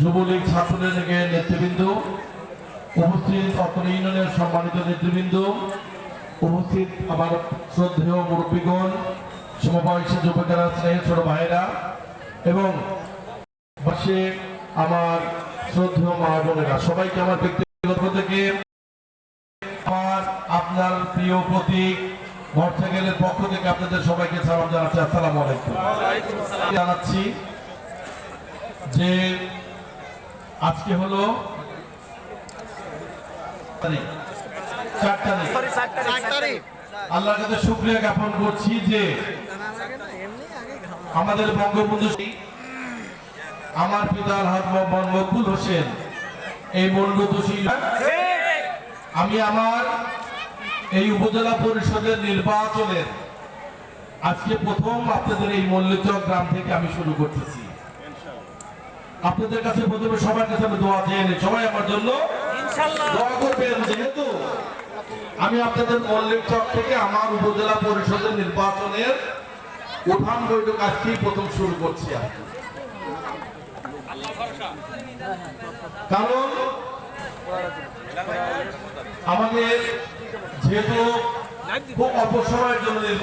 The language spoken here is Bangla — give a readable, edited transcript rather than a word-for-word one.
যুবলীগ ছাত্রলীগের নেতৃবৃন্দ, উপস্থিত অত্র ইউনিয়নের সম্মানিত নেতৃবৃন্দ, উপস্থিত আমার শ্রদ্ধেয় মুরব্বীগণ, সমবয়সী যুবকেরা, স্নেহের ছোট ভাইয়েরা এবং পাশে আমার শ্রদ্ধেয় মা বোনেরা, সবাইকে আমার ব্যক্তিগত থেকে আমার আপনার প্রিয় প্রতীক মোটরসাইকেলের পক্ষ থেকে আপনাদের সবাইকে সালাম জানাচ্ছি। আসসালামু আলাইকুম। জানাচ্ছি যে আজকে হলো 4 তারিখ। আল্লাহর কাছে শুকরিয়া জ্ঞাপন করছি যে আমাদের বঙ্গবন্ধু আমার পিতা আলহাজ মোহাম্মদ মকবুল হোসেন এই মূল্যদোষী আমি আমার এই উপজেলা পরিষদের নির্বাচনের আজকে প্রথম আপনাদের এই মল্লিচক গ্রাম থেকে আমি শুরু করতেছি। আপনাদের কাছে প্রথমে সবার কাছে আমি দোয়া চেয়ে নিই, সবাই আমার জন্য দোয়া করবেন, যেহেতু আমি আপনাদের মল্লিচক থেকে আমার উপজেলা পরিষদের নির্বাচনের উঠান বৈঠক আজকেই প্রথম শুরু করছি। কারণ আমাদের যেহেতু খুব অল্প সময়ের জন্য